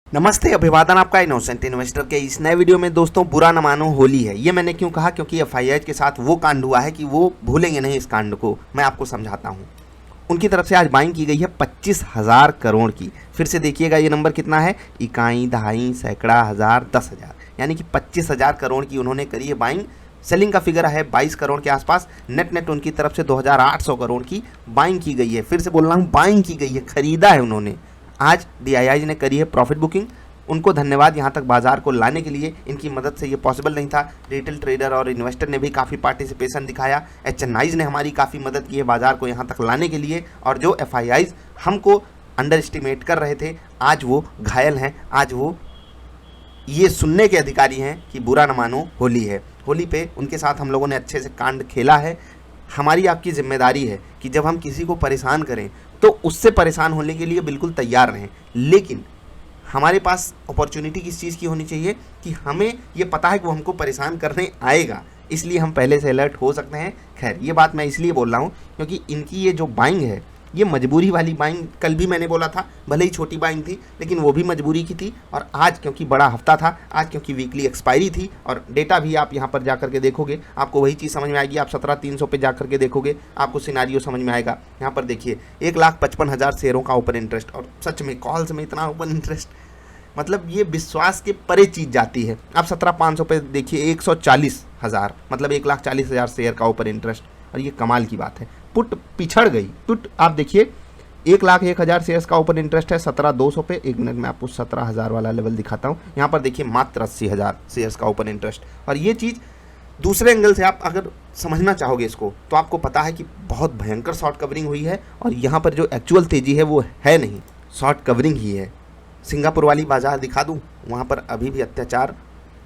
नमस्ते, अभिवादन आपका इनोसेंट इन्वेस्टर के इस नए वीडियो में। दोस्तों, बुरा न मानो होली है। ये मैंने क्यों कहा? क्योंकि एफआईआई के साथ वो कांड हुआ है कि वो भूलेंगे नहीं। इस कांड को मैं आपको समझाता हूँ। उनकी तरफ से आज बाइंग की गई है 25,000 करोड़ की। फिर से देखिएगा ये नंबर कितना है, इकाई, दहाई, सैकड़ा, हज़ार, 10,000, यानी कि 25,000 करोड़ की उन्होंने करी है बाइंग। सेलिंग का फिगर है 22 करोड़ के आसपास। नेट उनकी तरफ से 2,800 करोड़ की बाइंग की गई है। फिर से बोल रहा हूँ, बाइंग की गई है, खरीदा है उन्होंने। आज डीआईआई ने करी है प्रॉफिट बुकिंग। उनको धन्यवाद यहाँ तक बाजार को लाने के लिए। इनकी मदद से ये पॉसिबल नहीं था। रिटेल ट्रेडर और इन्वेस्टर ने भी काफ़ी पार्टिसिपेशन दिखाया। एचएनआईज ने हमारी काफ़ी मदद की है बाजार को यहाँ तक लाने के लिए। और जो एफआईआईज हमको अंडर एस्टिमेट कर रहे थे, आज वो घायल हैं। आज वो ये सुनने के अधिकारी हैं कि बुरा न मानो होली है। होली पे उनके साथ हम लोगों ने अच्छे से कांड खेला है। हमारी आपकी जिम्मेदारी है कि जब हम किसी को परेशान करें तो उससे परेशान होने के लिए बिल्कुल तैयार रहें। लेकिन हमारे पास अपॉर्चुनिटी किस चीज़ की होनी चाहिए कि हमें ये पता है कि वो हमको परेशान करने आएगा, इसलिए हम पहले से अलर्ट हो सकते हैं। खैर, ये बात मैं इसलिए बोल रहा हूँ क्योंकि इनकी ये जो बाइंग है, ये मजबूरी वाली बाइंग। कल भी मैंने बोला था, भले ही छोटी बाइंग थी लेकिन वो भी मजबूरी की थी। और आज क्योंकि बड़ा हफ्ता था, आज क्योंकि वीकली एक्सपायरी थी और डेटा भी आप यहाँ पर जा करके देखोगे आपको वही चीज़ समझ में आएगी। आप 17,300 पे जा करके देखोगे आपको सिनारियो समझ में आएगा। यहाँ पर देखिए 1,55,000 शेयरों का ओपन इंटरेस्ट। और सच में कॉल्स में इतना ओपन इंटरेस्ट, मतलब ये विश्वास के परे चीज़ जाती है। आप 17,500 पे देखिए 140,000, मतलब 1,40,000 शेयर का ओपन इंटरेस्ट। और ये कमाल की बात है। पुट पिछड़ गई। पुट आप देखिए 1,01,000 शेयर्स का ओपन इंटरेस्ट है 17,200 पे। एक मिनट में आपको 17,000 वाला लेवल दिखाता हूँ। यहाँ पर देखिए मात्र 80,000 शेयर्स का ओपन इंटरेस्ट। और ये चीज़ दूसरे एंगल से आप अगर समझना चाहोगे इसको, तो आपको पता है कि बहुत भयंकर शॉर्ट कवरिंग हुई है। और यहाँ पर जो एक्चुअल तेज़ी है वो है नहीं, शॉर्ट कवरिंग ही है। सिंगापुर वाली बाजार दिखा दूं, वहाँ पर अभी भी अत्याचार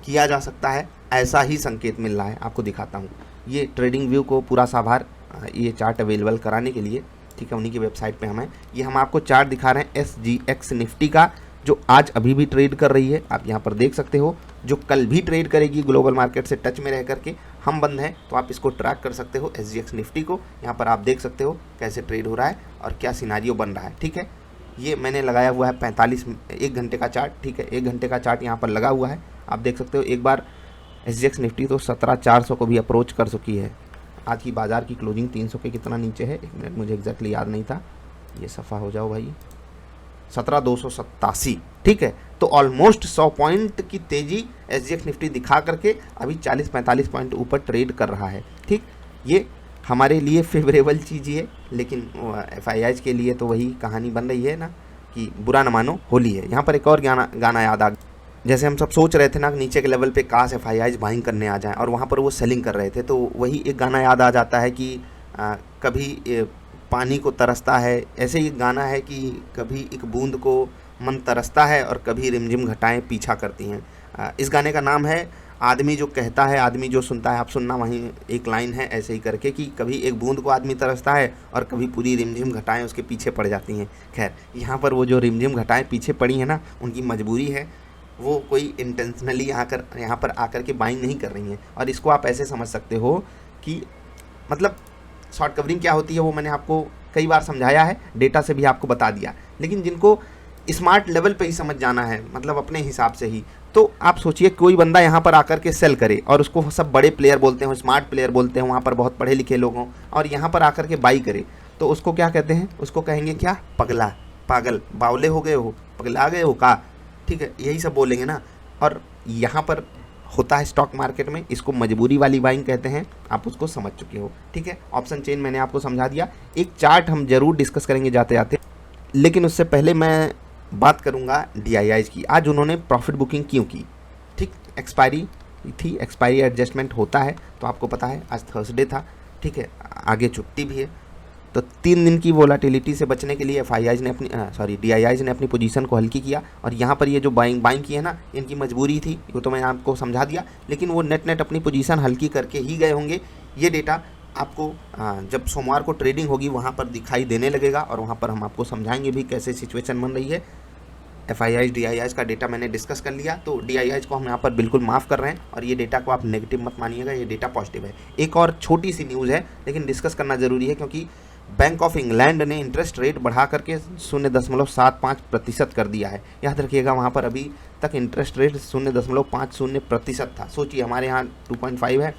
किया जा सकता है, ऐसा ही संकेत मिल रहा है। आपको दिखाता हूँ। ये ट्रेडिंग व्यू को पूरा साभार ये चार्ट अवेलेबल कराने के लिए, ठीक है, उन्हीं की वेबसाइट पे हमें ये हम आपको चार्ट दिखा रहे हैं SGX निफ्टी का, जो आज अभी भी ट्रेड कर रही है। आप यहाँ पर देख सकते हो, जो कल भी ट्रेड करेगी ग्लोबल मार्केट से टच में रह करके। हम बंद हैं तो आप इसको ट्रैक कर सकते हो SGX निफ्टी को। यहाँ पर आप देख सकते हो कैसे ट्रेड हो रहा है और क्या सिनारियो बन रहा है। ठीक है, ये मैंने लगाया हुआ है 1 घंटे का चार्ट। ठीक है, 1 घंटे का चार्ट यहाँ पर लगा हुआ है। आप देख सकते हो एक बार SGX निफ्टी तो 17,400 को भी अप्रोच कर चुकी है। आज की बाजार की क्लोजिंग 300 के कितना नीचे है, 1 मिनट, मुझे एग्जैक्टली याद नहीं था। ये सफ़ा हो जाओ भाई, 17,287। ठीक है, तो ऑलमोस्ट 100 पॉइंट की तेज़ी SGX निफ्टी दिखा करके अभी 40-45 पॉइंट ऊपर ट्रेड कर रहा है। ठीक, ये हमारे लिए फेवरेबल चीज़ है। लेकिन एफआईआई के लिए तो वही कहानी बन रही है ना कि बुरा न मानो होली है। यहाँ पर एक और गाना याद आ गया। जैसे हम सब सोच रहे थे ना नीचे के लेवल पे काश एफआईआई बाइंग करने आ जाएं, और वहाँ पर वो सेलिंग कर रहे थे, तो वही एक गाना याद आ जाता है कि कभी पानी को तरसता है। ऐसे ही गाना है कि कभी एक बूंद को मन तरसता है और कभी रिमझिम घटाएं पीछा करती हैं। इस गाने का नाम है आदमी जो कहता है आदमी जो सुनता है। आप सुनना, वहीं एक लाइन है ऐसे ही करके कि कभी एक बूंद को आदमी तरसता है और कभी पूरी रिमझिम घटाएं उसके पीछे पड़ जाती हैं। खैर, यहाँ पर वो जो रिमझिम घटाएं पीछे पड़ी हैं ना, उनकी मजबूरी है। वो कोई इंटेंशनली यहाँ पर आकर के बाइंग नहीं कर रही हैं। और इसको आप ऐसे समझ सकते हो कि मतलब शॉर्ट कवरिंग क्या होती है वो मैंने आपको कई बार समझाया है, डेटा से भी आपको बता दिया। लेकिन जिनको स्मार्ट लेवल पे ही समझ जाना है, मतलब अपने हिसाब से ही, तो आप सोचिए कोई बंदा यहाँ पर आकर के सेल करे और उसको सब बड़े प्लेयर बोलते हैं, स्मार्ट प्लेयर बोलते हैं, वहाँ पर बहुत पढ़े लिखे लोग हों, और यहाँ पर आकर के बाई करे, तो उसको क्या कहते हैं? उसको कहेंगे क्या? पगला, पागल, बावले हो गए हो, पगला गए हो का। ठीक है, यही सब बोलेंगे ना। और यहाँ पर होता है स्टॉक मार्केट में, इसको मजबूरी वाली बाइंग कहते हैं। आप उसको समझ चुके हो। ठीक है, ऑप्शन चेन मैंने आपको समझा दिया। एक चार्ट हम जरूर डिस्कस करेंगे जाते जाते, लेकिन उससे पहले मैं बात करूंगा डीआईआई की। आज उन्होंने प्रॉफिट बुकिंग क्यों की? ठीक, एक्सपायरी थी, एक्सपायरी एडजस्टमेंट होता है, तो आपको पता है आज थर्सडे था। ठीक है, आगे छुट्टी भी है, तो 3 दिन की वोलाटिलिटी से बचने के लिए एफआईआई ने डीआईआई ने अपनी पोजीशन को हल्की किया। और यहाँ पर ये जो बाइंग की है ना, इनकी मजबूरी थी, वो तो मैंने आपको समझा दिया। लेकिन वो नेट अपनी पोजीशन हल्की करके ही गए होंगे। ये डेटा आपको जब सोमवार को ट्रेडिंग होगी वहाँ पर दिखाई देने लगेगा, और वहाँ पर हम आपको समझाएंगे भी कैसे सिचुएशन बन रही है। एफआईआई डीआईआई का डेटा मैंने डिस्कस कर लिया, तो डीआईआई को हम यहाँ पर बिल्कुल माफ़ कर रहे हैं। और ये डेटा को आप नेगेटिव मत मानिएगा, ये डेटा पॉजिटिव है। एक और छोटी सी न्यूज़ है, लेकिन डिस्कस करना ज़रूरी है, क्योंकि बैंक ऑफ इंग्लैंड ने इंटरेस्ट रेट बढ़ा करके 0.75% कर दिया है। याद रखिएगा, वहाँ पर अभी तक इंटरेस्ट रेट 0.50% था। सोचिए, हमारे यहाँ 2.5 है,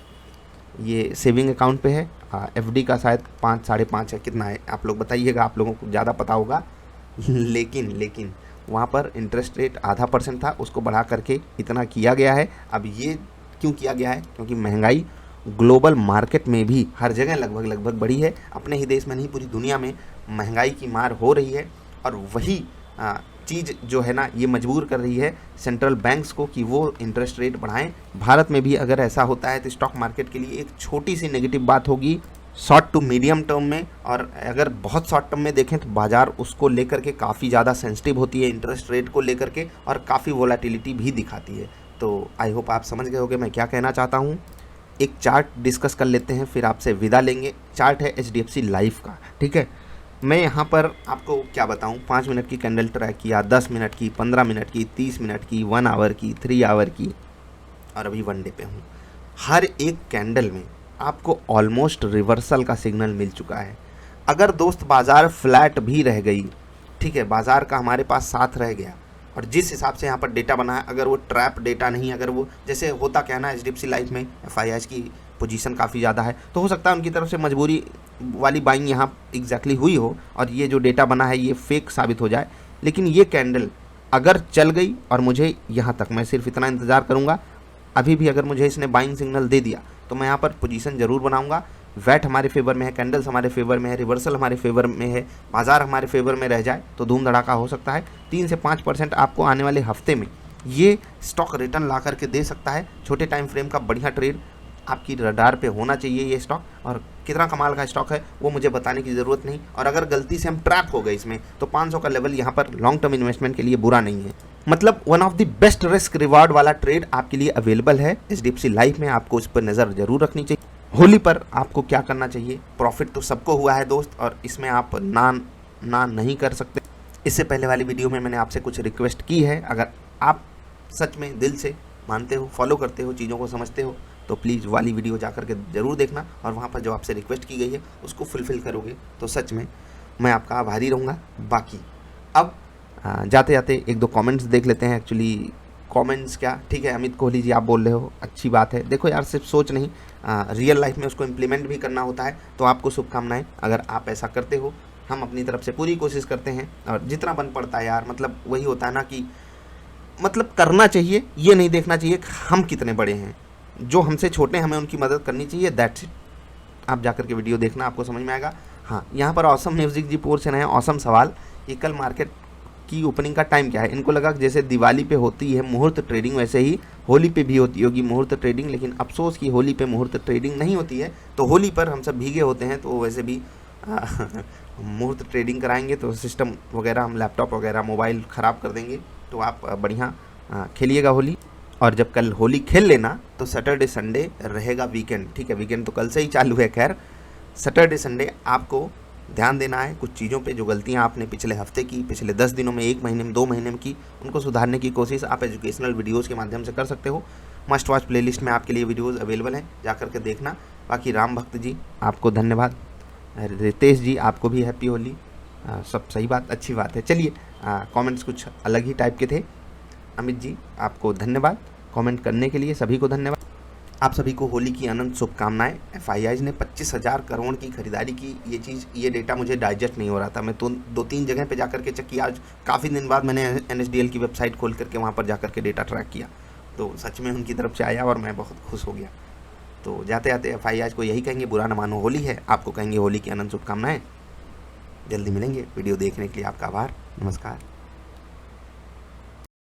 ये सेविंग अकाउंट पे है, एफडी का शायद 5 साढ़े 5 है, कितना है आप लोग बताइएगा, आप लोगों को ज़्यादा पता होगा। लेकिन वहाँ पर इंटरेस्ट रेट 0.5% था, उसको बढ़ा करके इतना किया गया है। अब ये क्यों किया गया है? क्योंकि महंगाई ग्लोबल मार्केट में भी हर जगह लगभग बढ़ी है। अपने ही देश में नहीं, पूरी दुनिया में महंगाई की मार हो रही है, और वही चीज़ जो है ना, ये मजबूर कर रही है सेंट्रल बैंक्स को कि वो इंटरेस्ट रेट बढ़ाएं। भारत में भी अगर ऐसा होता है तो स्टॉक मार्केट के लिए एक छोटी सी नेगेटिव बात होगी शॉर्ट टू मीडियम टर्म में, और अगर बहुत शॉर्ट टर्म में देखें तो बाजार उसको लेकर के काफ़ी ज़्यादा सेंसिटिव होती है, इंटरेस्ट रेट को लेकर के, और काफ़ी वोलेटिलिटी भी दिखाती है। तो आई होप आप समझ गए होंगे मैं क्या कहना चाहता हूँ। एक चार्ट डिस्कस कर लेते हैं, फिर आपसे विदा लेंगे। चार्ट है HDFC लाइफ का, ठीक है। मैं यहाँ पर आपको क्या बताऊँ, 5 मिनट की कैंडल ट्रैक किया, 10 मिनट की, 15 मिनट की, 30 मिनट की, 1 आवर की, 3 आवर की, और अभी 1 डे पे हूँ। हर एक कैंडल में आपको ऑलमोस्ट रिवर्सल का सिग्नल मिल चुका है। अगर दोस्त बाज़ार फ्लैट भी रह गई, ठीक है, बाज़ार का हमारे पास साथ रह गया, और जिस हिसाब से यहाँ पर डेटा बना है, अगर वो ट्रैप डेटा नहीं, अगर वो जैसे होता क्या है ना, HDFC लाइफ में FIIs की पोजीशन काफ़ी ज़्यादा है, तो हो सकता है उनकी तरफ से मजबूरी वाली बाइंग यहाँ एग्जैक्टली हुई हो, और ये जो डेटा बना है ये फेक साबित हो जाए। लेकिन ये कैंडल अगर चल गई और मुझे यहाँ तक, मैं सिर्फ इतना इंतज़ार करूँगा, अभी भी अगर मुझे इसने बाइंग सिग्नल दे दिया तो मैं यहाँ पर पोजीशन ज़रूर बनाऊँगा। वैट हमारे फेवर में है, कैंडल्स हमारे फेवर में है, रिवर्सल हमारे फेवर में है, बाजार हमारे फेवर में रह जाए तो धूम धड़ाका हो सकता है। 3 से 5% आपको आने वाले हफ्ते में ये स्टॉक रिटर्न ला करके दे सकता है। छोटे टाइम फ्रेम का बढ़िया ट्रेड आपकी रडार पे होना चाहिए ये स्टॉक, और कितना कमाल का स्टॉक है वो मुझे बताने की ज़रूरत नहीं। और अगर गलती से हम ट्रैप हो गए इसमें, तो 500 का लेवल यहाँ पर लॉन्ग टर्म इन्वेस्टमेंट के लिए बुरा नहीं है। मतलब one of the best risk reward वाला ट्रेड आपके लिए अवेलेबल है HDFC लाइफ में, आपको इस पर नज़र जरूर रखनी चाहिए। होली पर आपको क्या करना चाहिए, प्रॉफिट तो सबको हुआ है दोस्त, और इसमें आप ना नहीं कर सकते। इससे पहले वाली वीडियो में मैंने आपसे कुछ रिक्वेस्ट की है, अगर आप सच में दिल से मानते हो, फॉलो करते हो, चीज़ों को समझते हो, तो प्लीज़ वाली वीडियो जा कर के ज़रूर देखना, और वहाँ पर जो आपसे रिक्वेस्ट की गई है उसको फुलफ़िल करोगे तो सच में मैं आपका आभारी रहूँगा। बाकी अब जाते जाते 1-2 कमेंट्स देख लेते हैं। एक्चुअली कमेंट्स क्या, ठीक है, अमित कोहली जी आप बोल रहे हो, अच्छी बात है। देखो यार, सिर्फ सोच नहीं, रियल लाइफ में उसको इम्प्लीमेंट भी करना होता है, तो आपको शुभकामनाएं अगर आप ऐसा करते हो। हम अपनी तरफ से पूरी कोशिश करते हैं, और जितना बन पड़ता है यार, मतलब वही होता है ना कि मतलब करना चाहिए, ये नहीं देखना चाहिए हम कितने बड़े हैं। जो हमसे छोटे हैं हमें उनकी मदद करनी चाहिए, दैट्स इट। आप जाकर के वीडियो देखना, आपको समझ में आएगा। हाँ, यहाँ पर ऑसम म्यूजिक जी पोर्शन है, ऑसम सवाल, ये कल मार्केट की ओपनिंग का टाइम क्या है? इनको लगा जैसे दिवाली पे होती है मुहूर्त ट्रेडिंग, वैसे ही होली पे भी होती होगी मुहूर्त ट्रेडिंग, लेकिन अफसोस कि होली पे मुहूर्त ट्रेडिंग नहीं होती है। तो होली पर हम सब भीगे होते हैं, तो वैसे भी मुहूर्त ट्रेडिंग कराएंगे तो सिस्टम वगैरह, हम लैपटॉप वगैरह, मोबाइल ख़राब कर देंगे। तो आप बढ़िया खेलिएगा होली, और जब कल होली खेल लेना तो सैटरडे संडे रहेगा वीकेंड, ठीक है। वीकेंड तो कल से ही चालू है, खैर सैटरडे संडे आपको ध्यान देना है कुछ चीज़ों पे, जो गलतियां आपने पिछले हफ्ते की, पिछले 10 दिनों में, 1 महीने में, 2 महीने में की, उनको सुधारने की कोशिश आप एजुकेशनल वीडियोस के माध्यम से कर सकते हो। मस्ट वॉच प्लेलिस्ट में आपके लिए वीडियोस अवेलेबल हैं, जाकर के देखना। बाकी राम भक्त जी आपको धन्यवाद, रितेश जी आपको भी हैप्पी होली। सब सही बात, अच्छी बात है। चलिए, कमेंट्स कुछ अलग ही टाइप के थे। अमित जी आपको धन्यवाद कमेंट करने के लिए, सभी को धन्यवाद। आप सभी को होली की अनंत शुभकामनाएं। FIIs ने 25,000 करोड़ की खरीदारी की, ये डेटा मुझे डाइजेस्ट नहीं हो रहा था। मैं तो 2-3 जगह पे जाकर के चेक किया, आज काफ़ी दिन बाद मैंने NSDL की वेबसाइट खोल करके वहाँ पर जाकर के डेटा ट्रैक किया, तो सच में उनकी तरफ से आया और मैं बहुत खुश हो गया। तो जाते जाते FIIs को यही कहेंगे, बुरा न मानो होली है, आपको कहेंगे होली की अनंत शुभकामनाएँ। जल्दी मिलेंगे। वीडियो देखने के लिए आपका आभार, नमस्कार।